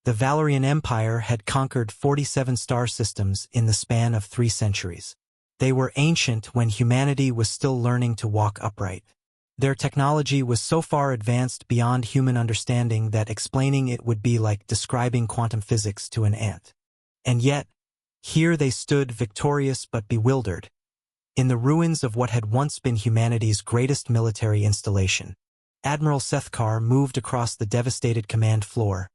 The Valorian Empire had conquered 47 star systems in the span of 3 centuries. They were ancient when humanity was still learning to walk upright. Their technology was so far advanced beyond human understanding that explaining it would be like describing quantum physics to an ant. And yet, here they stood victorious but bewildered, in the ruins of what had once been humanity's greatest military installation. Admiral Sethkar moved across the devastated command floor,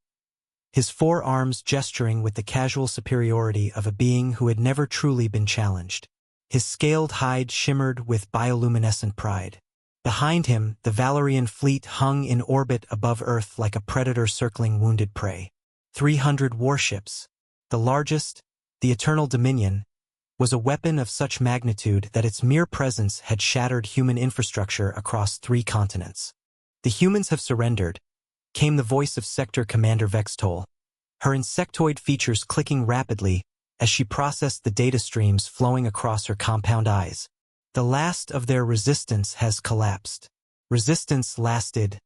his 4 arms gesturing with the casual superiority of a being who had never truly been challenged. His scaled hide shimmered with bioluminescent pride. Behind him, the Valorian fleet hung in orbit above Earth like a predator circling wounded prey. 300 warships. The largest, the Eternal Dominion, was a weapon of such magnitude that its mere presence had shattered human infrastructure across 3 continents. "The humans have surrendered," came the voice of Sector Commander Vextol, her insectoid features clicking rapidly as she processed the data streams flowing across her compound eyes. "The last of their resistance has collapsed. Resistance lasted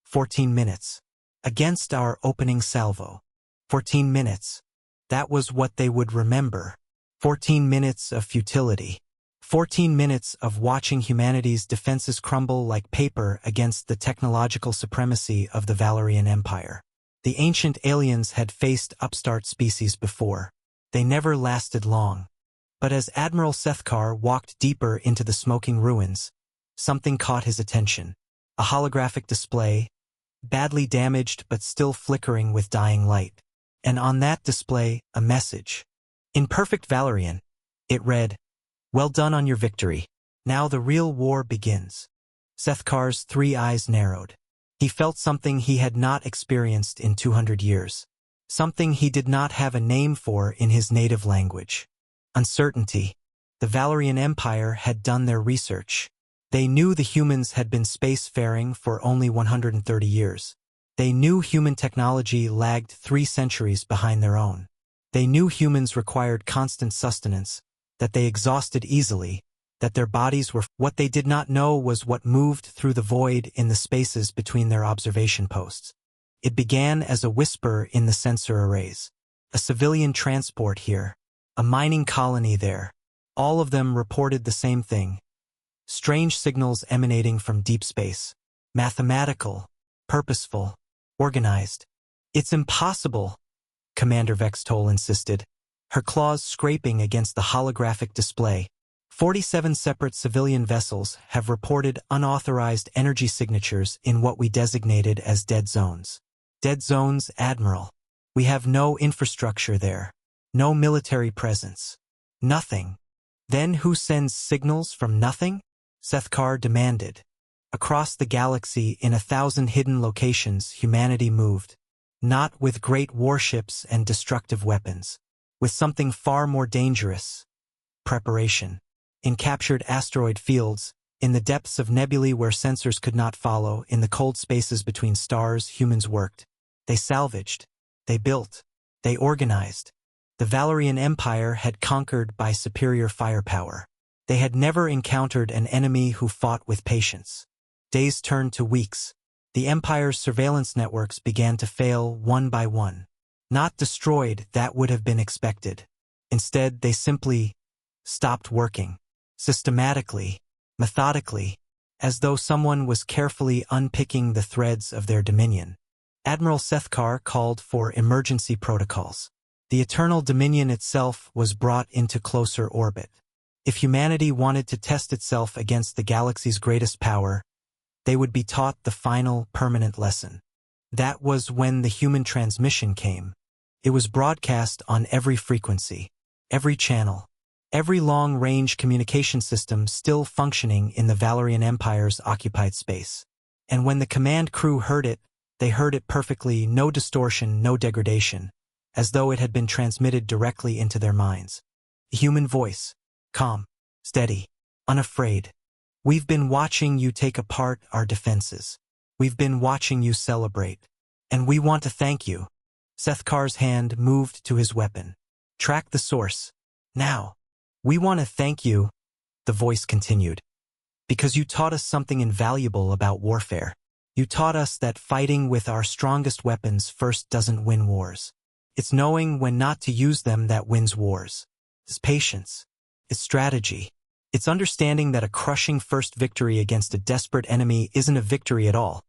14 minutes. Against our opening salvo. 14 minutes. That was what they would remember. 14 minutes of futility. 14 minutes of watching humanity's defenses crumble like paper against the technological supremacy of the Valorian Empire. The ancient aliens had faced upstart species before. They never lasted long. But as Admiral Sethkar walked deeper into the smoking ruins, something caught his attention. A holographic display, badly damaged but still flickering with dying light. And on that display, a message. In perfect Valorian, it read, "Well done on your victory. Now the real war begins." Sethkar's 3 eyes narrowed. He felt something he had not experienced in 200 years. Something he did not have a name for in his native language. Uncertainty. The Valorian Empire had done their research. They knew the humans had been spacefaring for only 130 years. They knew human technology lagged 3 centuries behind their own. They knew humans required constant sustenance, that they exhausted easily, that their bodies were. What they did not know was what moved through the void in the spaces between their observation posts. It began as a whisper in the sensor arrays. A civilian transport here. A mining colony there. All of them reported the same thing. Strange signals emanating from deep space. Mathematical. Purposeful. Organized. "It's impossible," Commander Vextol insisted, her claws scraping against the holographic display. 47 separate civilian vessels have reported unauthorized energy signatures in what we designated as dead zones. Dead zones, Admiral. We have no infrastructure there. No military presence. Nothing. Then who sends signals from nothing? Sethkar demanded. Across the galaxy, in 1,000 hidden locations, humanity moved. Not with great warships and destructive weapons. With something far more dangerous. Preparation. In captured asteroid fields, in the depths of nebulae where sensors could not follow, in the cold spaces between stars, humans worked. They salvaged. They built. They organized. The Valorian Empire had conquered by superior firepower. They had never encountered an enemy who fought with patience. Days turned to weeks. The Empire's surveillance networks began to fail one by one. Not destroyed, that would have been expected. Instead, they simply stopped working. Systematically, methodically, as though someone was carefully unpicking the threads of their dominion. Admiral Sethkar called for emergency protocols. The Eternal Dominion itself was brought into closer orbit. If humanity wanted to test itself against the galaxy's greatest power, they would be taught the final, permanent lesson. That was when the human transmission came. It was broadcast on every frequency, every channel, every long-range communication system still functioning in the Valorian Empire's occupied space. And when the command crew heard it, they heard it perfectly, no distortion, no degradation, as though it had been transmitted directly into their minds. A human voice, calm, steady, unafraid. "We've been watching you take apart our defenses. We've been watching you celebrate. And we want to thank you." Sethkar's hand moved to his weapon. "Track the source. Now. We want to thank you," the voice continued, "because you taught us something invaluable about warfare. You taught us that fighting with our strongest weapons first doesn't win wars. It's knowing when not to use them that wins wars. It's patience. It's strategy. It's understanding that a crushing first victory against a desperate enemy isn't a victory at all.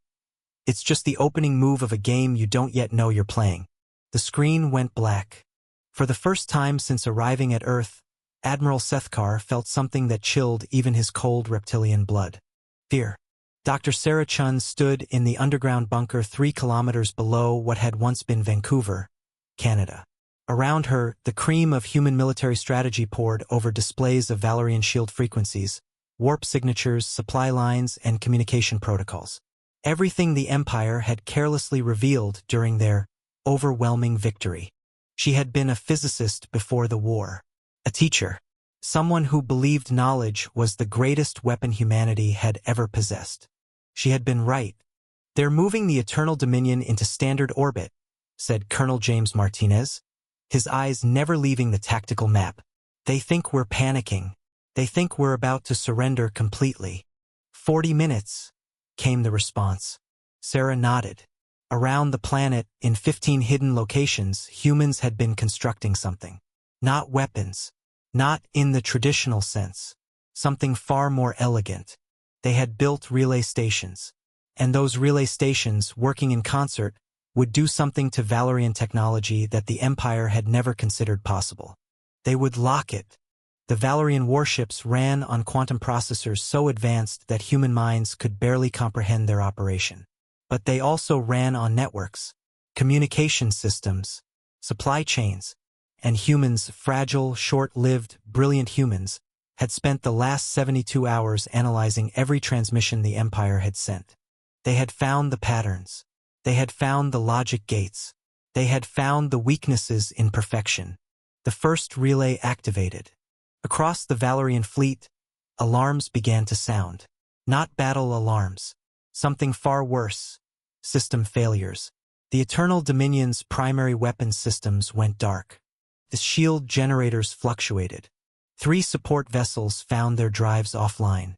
It's just the opening move of a game you don't yet know you're playing. The screen went black. For the first time since arriving at Earth, Admiral Sethkar felt something that chilled even his cold reptilian blood. Fear. Dr. Sarah Chun stood in the underground bunker 3 kilometers below what had once been Vancouver, Canada. Around her, the cream of human military strategy poured over displays of Valorian shield frequencies, warp signatures, supply lines, and communication protocols. Everything the Empire had carelessly revealed during their overwhelming victory. She had been a physicist before the war. A teacher. Someone who believed knowledge was the greatest weapon humanity had ever possessed. She had been right. "They're moving the Eternal Dominion into standard orbit," said Colonel James Martinez, his eyes never leaving the tactical map. "They think we're panicking. They think we're about to surrender completely." 40 minutes, came the response. Sarah nodded. Around the planet, in 15 hidden locations, humans had been constructing something. Not weapons. Not in the traditional sense. Something far more elegant. They had built relay stations. And those relay stations, working in concert, would do something to Valorian technology that the Empire had never considered possible. They would lock it. The Valorian warships ran on quantum processors so advanced that human minds could barely comprehend their operation. But they also ran on networks, communication systems, supply chains, and humans, fragile, short-lived, brilliant humans, had spent the last 72 hours analyzing every transmission the Empire had sent. They had found the patterns. They had found the logic gates. They had found the weaknesses in perfection. The first relay activated. Across the Valorian fleet, alarms began to sound. Not battle alarms. Something far worse. System failures. The Eternal Dominion's primary weapons systems went dark. The shield generators fluctuated. 3 support vessels found their drives offline.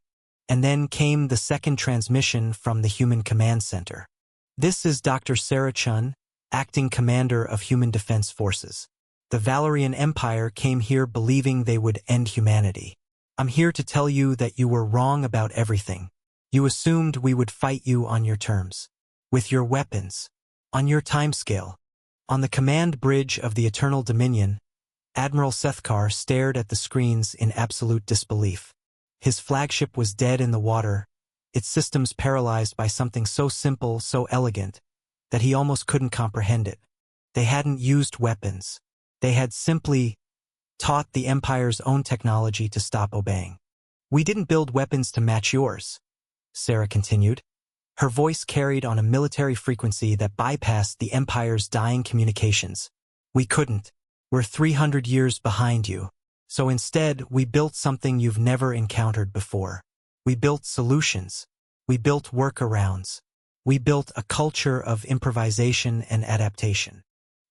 And then came the second transmission from the Human Command Center. "This is Dr. Sarah Chun, acting commander of Human Defense Forces. The Valorian Empire came here believing they would end humanity. I'm here to tell you that you were wrong about everything. You assumed we would fight you on your terms. With your weapons. On your timescale." On the command bridge of the Eternal Dominion, Admiral Sethkar stared at the screens in absolute disbelief. His flagship was dead in the water, its systems paralyzed by something so simple, so elegant, that he almost couldn't comprehend it. They hadn't used weapons. They had simply taught the Empire's own technology to stop obeying. "We didn't build weapons to match yours," Sarah continued. Her voice carried on a military frequency that bypassed the Empire's dying communications. "We couldn't. We're 300 years behind you. So instead, we built something you've never encountered before. We built solutions. We built workarounds. We built a culture of improvisation and adaptation."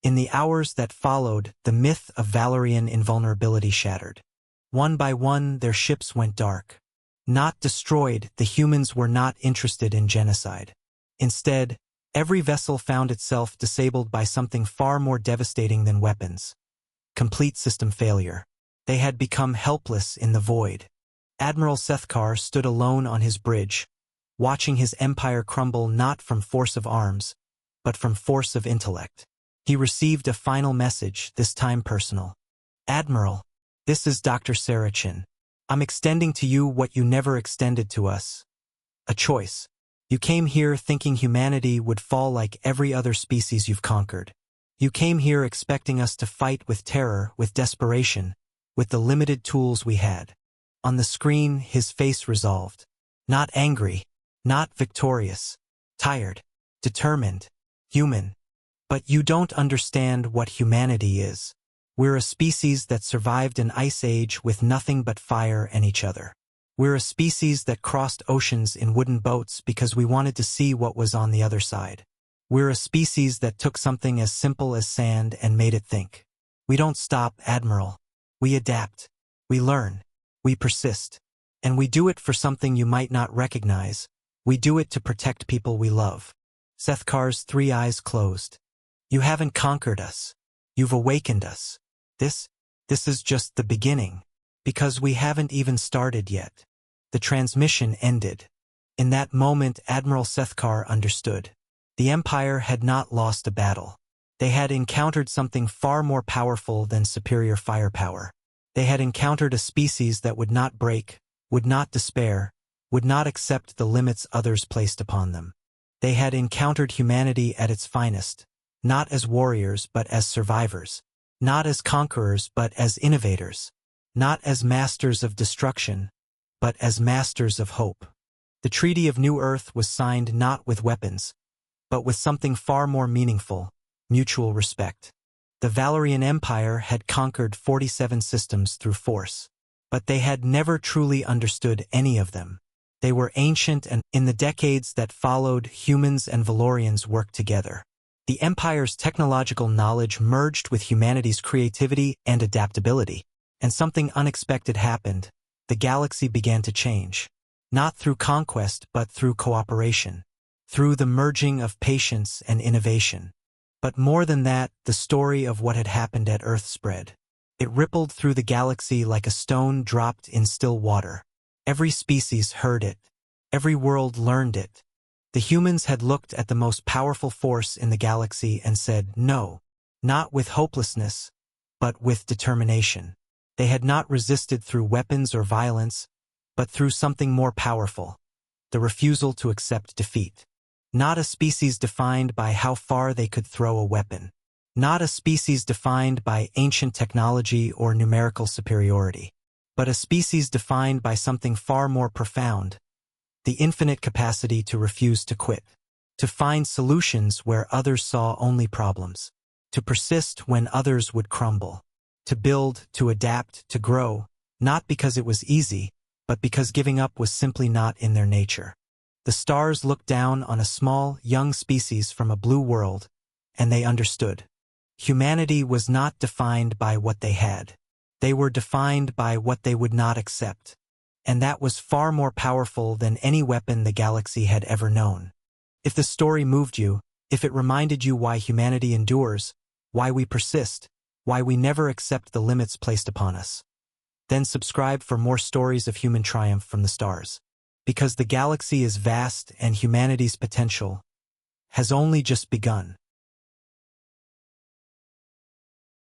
In the hours that followed, the myth of Valorian invulnerability shattered. One by one, their ships went dark. Not destroyed, the humans were not interested in genocide. Instead, every vessel found itself disabled by something far more devastating than weapons. Complete system failure. They had become helpless in the void. Admiral Sethkar stood alone on his bridge, watching his empire crumble not from force of arms, but from force of intellect. He received a final message, this time personal. "Admiral, this is Dr. Sarah Chun. I'm extending to you what you never extended to us. A choice. You came here thinking humanity would fall like every other species you've conquered. You came here expecting us to fight with terror, with desperation, with the limited tools we had." On the screen, his face resolved. Not angry, not victorious. Tired, determined, human. "But you don't understand what humanity is. We're a species that survived an ice age with nothing but fire and each other. We're a species that crossed oceans in wooden boats because we wanted to see what was on the other side. We're a species that took something as simple as sand and made it think. We don't stop, Admiral. We adapt. We learn. We persist. And we do it for something you might not recognize, We do it to protect people we love. Sethkar's 3 eyes closed. You haven't conquered us. You've awakened us. This is just the beginning. Because we haven't even started yet. The transmission ended. In that moment, Admiral Sethkar understood. The Empire had not lost a battle. They had encountered something far more powerful than superior firepower. They had encountered a species that would not break, would not despair, would not accept the limits others placed upon them. They had encountered humanity at its finest, not as warriors but as survivors, not as conquerors but as innovators, not as masters of destruction, but as masters of hope. The Treaty of New Earth was signed not with weapons, but with something far more meaningful: mutual respect. The Valorian Empire had conquered 47 systems through force, but they had never truly understood any of them. They were ancient, and in the decades that followed, humans and Valorians worked together. The Empire's technological knowledge merged with humanity's creativity and adaptability, and something unexpected happened. The galaxy began to change. Not through conquest, but through cooperation. Through the merging of patience and innovation. But more than that, the story of what had happened at Earth spread. It rippled through the galaxy like a stone dropped in still water. Every species heard it. Every world learned it. The humans had looked at the most powerful force in the galaxy and said no, not with hopelessness, but with determination. They had not resisted through weapons or violence, but through something more powerful: the refusal to accept defeat. Not a species defined by how far they could throw a weapon. Not a species defined by ancient technology or numerical superiority. But a species defined by something far more profound: the infinite capacity to refuse to quit. To find solutions where others saw only problems. To persist when others would crumble. To build, to adapt, to grow, not because it was easy, but because giving up was simply not in their nature. The stars looked down on a small, young species from a blue world, and they understood. Humanity was not defined by what they had. They were defined by what they would not accept. And that was far more powerful than any weapon the galaxy had ever known. If the story moved you, if it reminded you why humanity endures, why we persist, why we never accept the limits placed upon us, then subscribe for more stories of human triumph from the stars. Because the galaxy is vast and humanity's potential has only just begun.